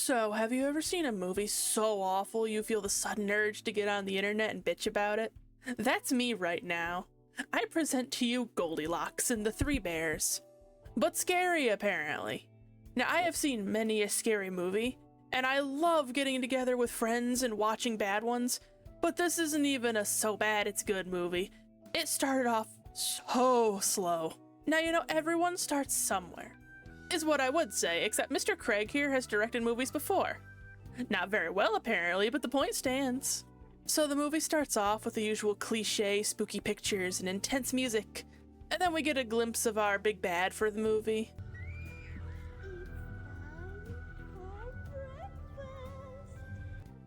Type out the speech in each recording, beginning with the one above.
So, have you ever seen a movie so awful you feel the sudden urge to get on the internet and bitch about it? That's me right now. I present to you Goldilocks and the Three Bears. But scary, apparently. Now, I have seen many a scary movie, and I love getting together with friends and watching bad ones, but this isn't even a so bad it's good movie. It started off so slow. Now, you know, everyone starts somewhere, is what I would say, except Mr. Craig here has directed movies before. Not very well, apparently, but the point stands. So the movie starts off with the usual cliche, spooky pictures and intense music, and then we get a glimpse of our big bad for the movie.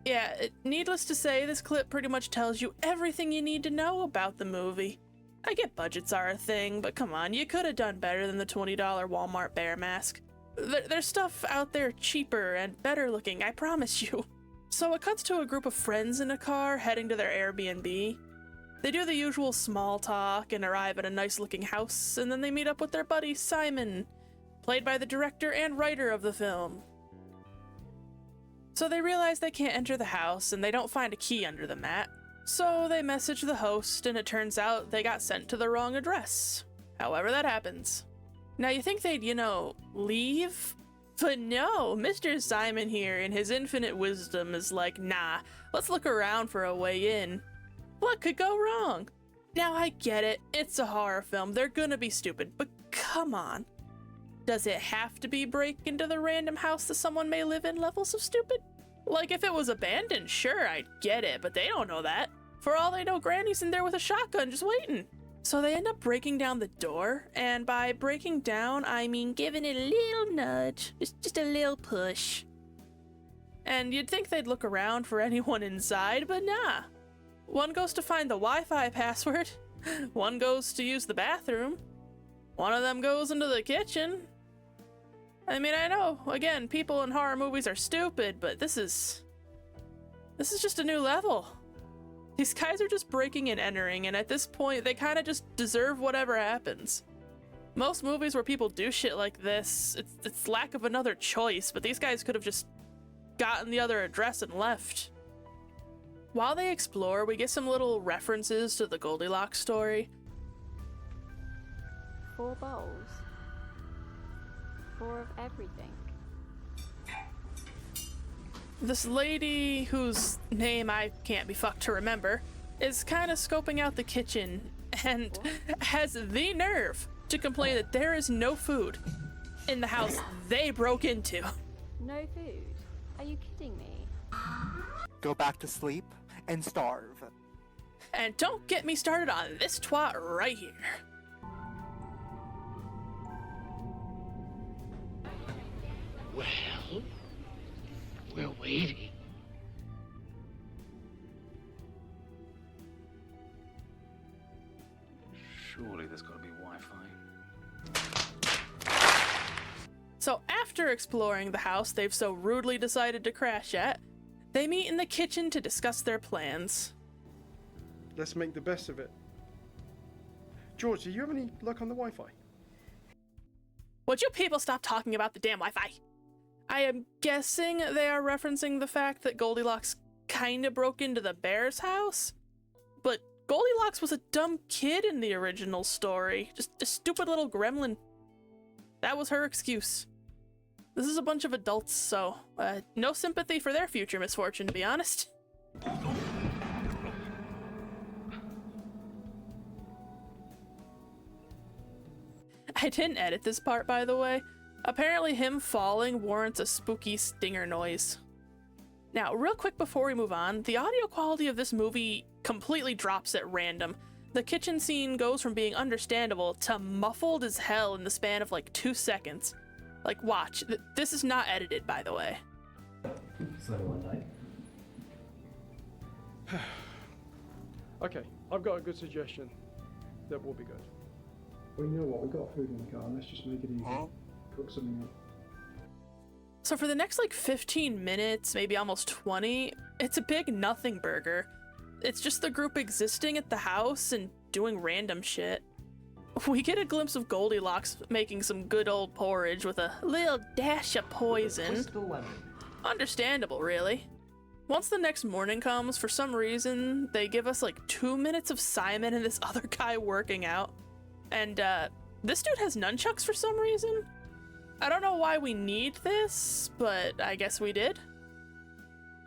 Yeah, needless to say, this clip pretty much tells you everything you need to know about the movie. I get budgets are a thing, but come on, you could have done better than the $20 Walmart bear mask. There's stuff out there cheaper and better looking, I promise you. So it cuts to a group of friends in a car heading to their Airbnb. They do the usual small talk and arrive at a nice looking house, and then they meet up with their buddy Simon, played by the director and writer of the film. So they realize they can't enter the house and they don't find a key under the mat. So they message the host and it turns out they got sent to the wrong address. However that happens. Now you think they'd, leave? But no, Mr. Simon here in his infinite wisdom is like, nah, let's look around for a way in. What could go wrong? Now I get it, it's a horror film, they're gonna be stupid, but come on. Does it have to be break into the random house that someone may live in levels of stupid? Like if it was abandoned, sure, I'd get it, but they don't know that. For all they know, Granny's in there with a shotgun just waiting. So they end up breaking down the door, and by breaking down, I mean giving it a little nudge, just a little push. And you'd think they'd look around for anyone inside, but nah. One goes to find the Wi-Fi password, one goes to use the bathroom, one of them goes into the kitchen. I mean, I know, again, people in horror movies are stupid, but this is just a new level. These guys are just breaking and entering, and at this point, they kind of just deserve whatever happens. Most movies where people do shit like this, it's lack of another choice, but these guys could have just gotten the other address and left. While they explore, we get some little references to the Goldilocks story. 4 bowls. 4 of everything. This lady, whose name I can't be fucked to remember, is kind of scoping out the kitchen and has the nerve to complain that there is no food in the house they broke into. No food? Are you kidding me? Go back to sleep and starve. And don't get me started on this twat right here. Well, we're waiting. Surely there's got to be Wi-Fi. So after exploring the house they've so rudely decided to crash at, they meet in the kitchen to discuss their plans. Let's make the best of it. George, do you have any luck on the Wi-Fi? Would you people stop talking about the damn Wi-Fi? I am guessing they are referencing the fact that Goldilocks kinda broke into the bear's house? But Goldilocks was a dumb kid in the original story. Just a stupid little gremlin. That was her excuse. This is a bunch of adults, so no sympathy for their future misfortune, to be honest. I didn't edit this part, by the way. Apparently him falling warrants a spooky stinger noise. Now, real quick before we move on, the audio quality of this movie completely drops at random. The kitchen scene goes from being understandable to muffled as hell in the span of like 2 seconds. Like, watch. This is not edited, by the way. So one night. Okay, I've got a good suggestion that will be good. Well, you know what? We've got food in the car. Let's just make it easy. Cook something up. So for the next like 15 minutes, maybe almost 20, it's a big nothing burger. It's just the group existing at the house and doing random shit. We get a glimpse of Goldilocks making some good old porridge with a little dash of poison. Twist the lemon. Understandable, really. Once the next morning comes, for some reason, they give us like 2 minutes of Simon and this other guy working out. And this dude has nunchucks for some reason. I don't know why we need this, but I guess we did.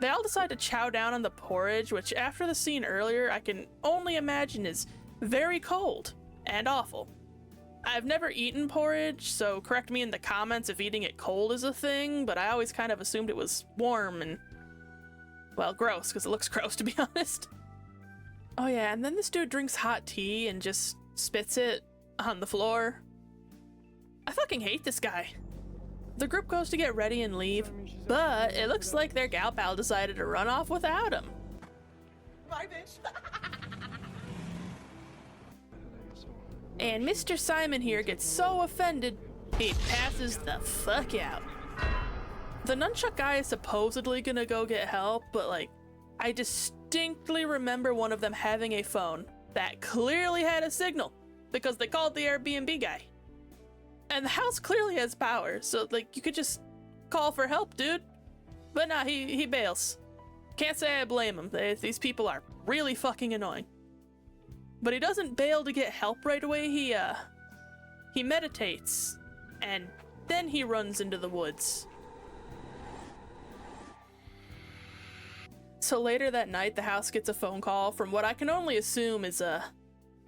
They all decide to chow down on the porridge, which after the scene earlier, I can only imagine is very cold and awful. I've never eaten porridge, so correct me in the comments if eating it cold is a thing, but I always kind of assumed it was warm and, well, gross, because it looks gross, to be honest. Oh yeah, and then this dude drinks hot tea and just spits it on the floor. I fucking hate this guy. The group goes to get ready and leave, but it looks like their gal pal decided to run off without him. Bye, bitch. And Mr. Simon here gets so offended, he passes the fuck out. The nunchuck guy is supposedly gonna go get help, but like, I distinctly remember one of them having a phone that clearly had a signal because they called the Airbnb guy. And the house clearly has power, so like, you could just call for help, dude. But nah, he bails. Can't say I blame him. These people are really fucking annoying. But he doesn't bail to get help right away. He meditates, and then he runs into the woods. So later that night, the house gets a phone call from what I can only assume is a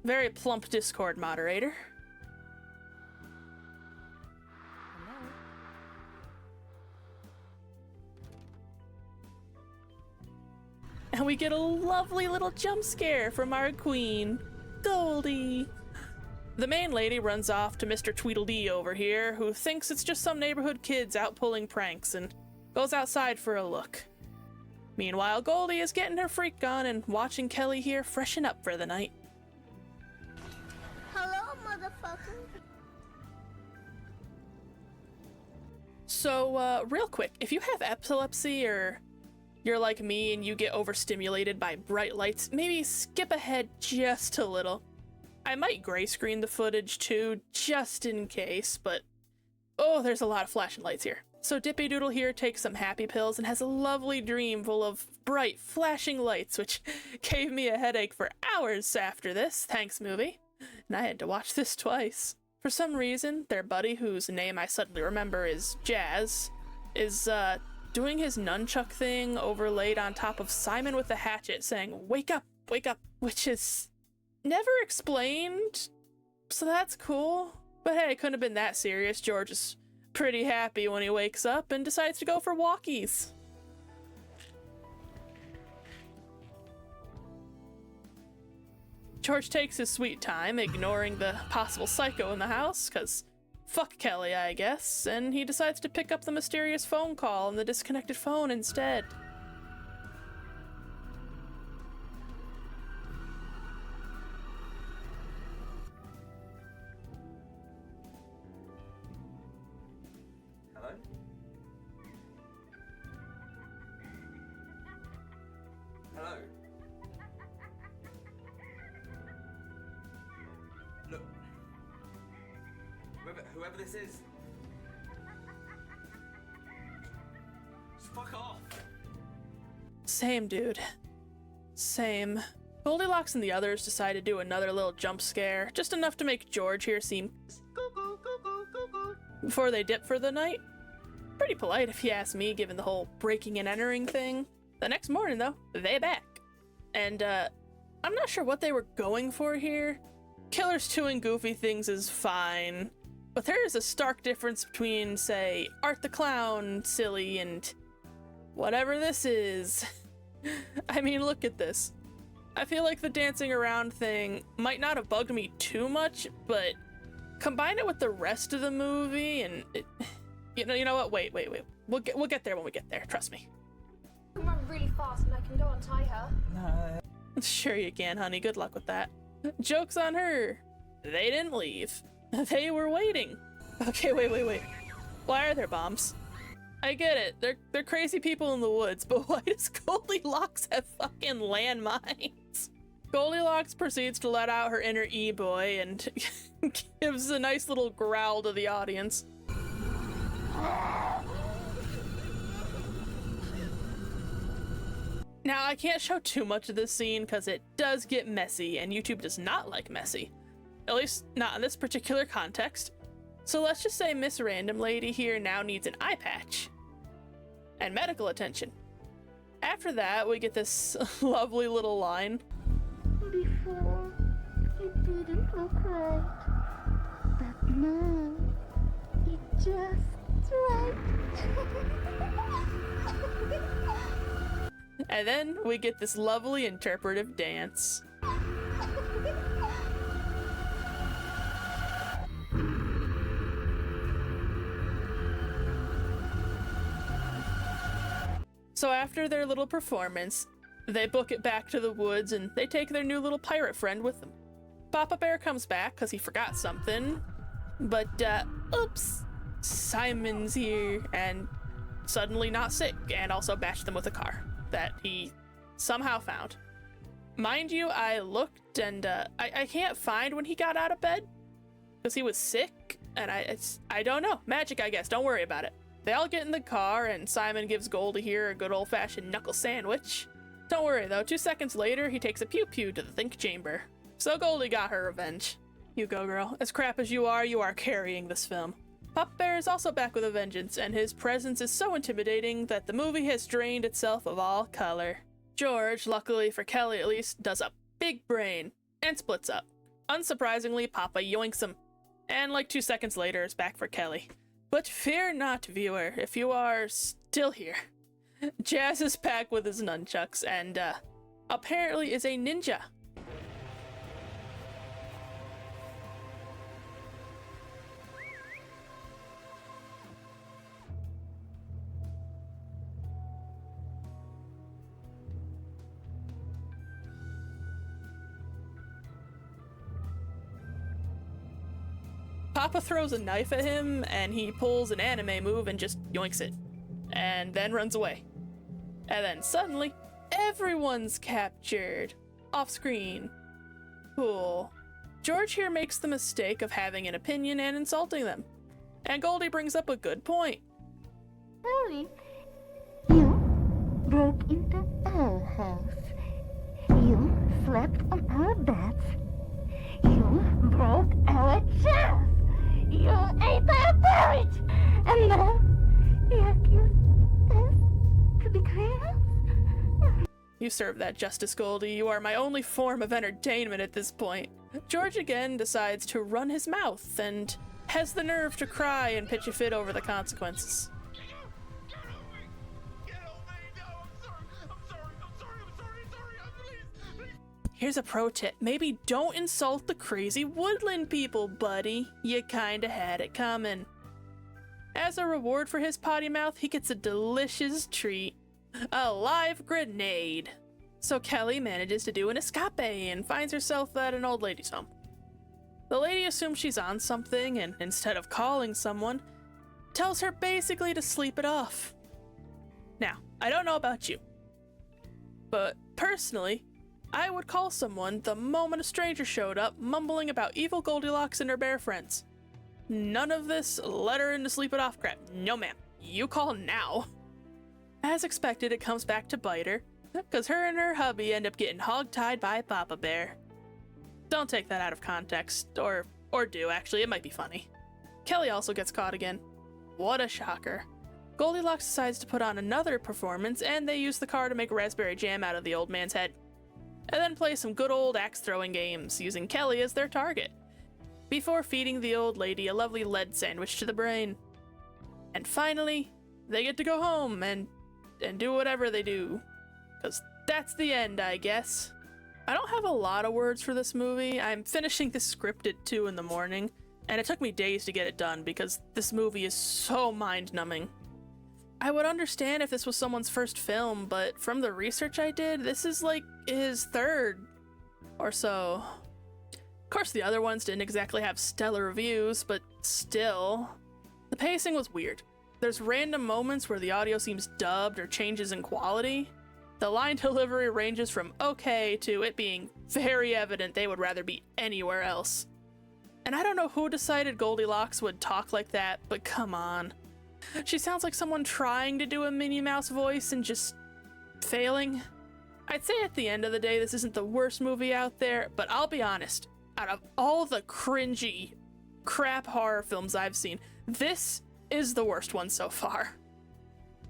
very plump Discord moderator. And we get a lovely little jump scare from our queen, Goldie. The main lady runs off to Mr. Tweedledee over here, who thinks it's just some neighborhood kids out pulling pranks, and goes outside for a look. Meanwhile, Goldie is getting her freak on and watching Kelly here freshen up for the night. Hello, motherfucker. So, real quick, if you have epilepsy or you're like me and you get overstimulated by bright lights, maybe skip ahead just a little. I might gray screen the footage too, just in case, but oh, there's a lot of flashing lights here. So Dippy Doodle here takes some happy pills and has a lovely dream full of bright flashing lights, which gave me a headache for hours after this, thanks movie. And I had to watch this twice. For some reason, their buddy, whose name I suddenly remember is Jazz, is doing his nunchuck thing overlaid on top of Simon with the hatchet saying, wake up, which is never explained, so that's cool. But hey, it couldn't have been that serious. George is pretty happy when he wakes up and decides to go for walkies. George takes his sweet time, ignoring the possible psycho in the house, cause fuck Kelly, I guess, and he decides to pick up the mysterious phone call on the disconnected phone instead. Hello? Hello? Look. Whoever this is. Just fuck off. Same, dude. Same. Goldilocks and the others decide to do another little jump scare, just enough to make George here seem before they dip for the night. Pretty polite if you ask me, given the whole breaking and entering thing. The next morning, though, they back. And, I'm not sure what they were going for here. Killers doing goofy things is fine, but there is a stark difference between, say, Art the Clown silly and whatever this is. I mean, look at this. I feel like the dancing around thing might not have bugged me too much, but combine it with the rest of the movie and you know what? Wait. We'll get there when we get there. Trust me. I can run really fast and I can go untie her. Sure you can, honey. Good luck with that. Joke's on her. They didn't leave. They were waiting. Okay, wait. Why are there bombs? I get it. They're crazy people in the woods, but why does Goldilocks have fucking landmines? Goldilocks proceeds to let out her inner e-boy and gives a nice little growl to the audience. Now, I can't show too much of this scene because it does get messy, and YouTube does not like messy. At least, not in this particular context. So let's just say Miss Random Lady here now needs an eye patch. And medical attention. After that, we get this lovely little line. Before, it didn't look right. But now, it just right. And then we get this lovely interpretive dance. So after their little performance, they book it back to the woods and they take their new little pirate friend with them. Papa Bear comes back because he forgot something, but oops, Simon's here and suddenly not sick, and also bashed them with a car that he somehow found. Mind you, I looked and I can't find when he got out of bed because he was sick, and I don't know. Magic, I guess. Don't worry about it. They all get in the car and Simon gives Goldie here a good old-fashioned knuckle sandwich. Don't worry though, 2 seconds later he takes a pew-pew to the think chamber. So Goldie got her revenge. You go, girl. As crap as you are carrying this film. Papa Bear is also back with a vengeance, and his presence is so intimidating that the movie has drained itself of all color. George, luckily for Kelly at least, does a big brain and splits up. Unsurprisingly, Papa yoinks him, and like 2 seconds later is back for Kelly. But fear not, viewer, if you are still here. Jazz is back with his nunchucks and apparently is a ninja. Papa throws a knife at him, and he pulls an anime move and just yoinks it, and then runs away. And then suddenly, everyone's captured. Off screen. Cool. George here makes the mistake of having an opinion and insulting them. And Goldie brings up a good point. Sorry, you broke into our house. You slept on our beds. You broke our chairs. You ate our porridge. And now you accuse us to betray us? You serve that justice, Goldie. You are my only form of entertainment at this point. George again decides to run his mouth and has the nerve to cry and pitch a fit over the consequences. Here's a pro tip. Maybe don't insult the crazy woodland people, buddy. You kinda had it coming. As a reward for his potty mouth, he gets a delicious treat. A live grenade. So Kelly manages to do an escape and finds herself at an old lady's home. The lady assumes she's on something and instead of calling someone, tells her basically to sleep it off. Now, I don't know about you, but personally, I would call someone the moment a stranger showed up mumbling about evil Goldilocks and her bear friends. None of this let her in to sleep it off crap. No ma'am, you call now. As expected, it comes back to bite her, because her and her hubby end up getting hog-tied by Papa Bear. Don't take that out of context, or do actually, it might be funny. Kelly also gets caught again. What a shocker. Goldilocks decides to put on another performance, and they use the car to make raspberry jam out of the old man's head. And then play some good old axe-throwing games, using Kelly as their target, before feeding the old lady a lovely lead sandwich to the brain. And finally, they get to go home and do whatever they do, because that's the end, I guess. I don't have a lot of words for this movie. I'm finishing this script at 2 in the morning, and it took me days to get it done because this movie is so mind-numbing. I would understand if this was someone's first film, but from the research I did, this is like his third or so. Of course, the other ones didn't exactly have stellar reviews, but still. The pacing was weird. There's random moments where the audio seems dubbed or changes in quality. The line delivery ranges from okay to it being very evident they would rather be anywhere else. And I don't know who decided Goldilocks would talk like that, but come on. She sounds like someone trying to do a Minnie Mouse voice and just failing. I'd say at the end of the day, this isn't the worst movie out there, but I'll be honest, out of all the cringy crap horror films I've seen, this is the worst one so far.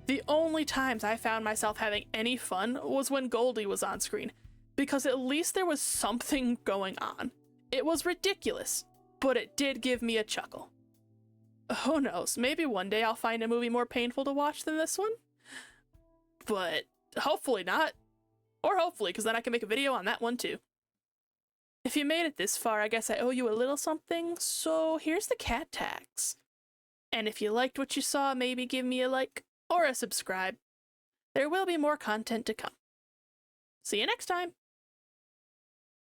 The only times I found myself having any fun was when Goldie was on screen, because at least there was something going on. It was ridiculous, but it did give me a chuckle. Who knows, maybe one day I'll find a movie more painful to watch than this one? But hopefully not. Or hopefully, because then I can make a video on that one too. If you made it this far, I guess I owe you a little something, so here's the cat tax. And if you liked what you saw, maybe give me a like or a subscribe. There will be more content to come. See you next time!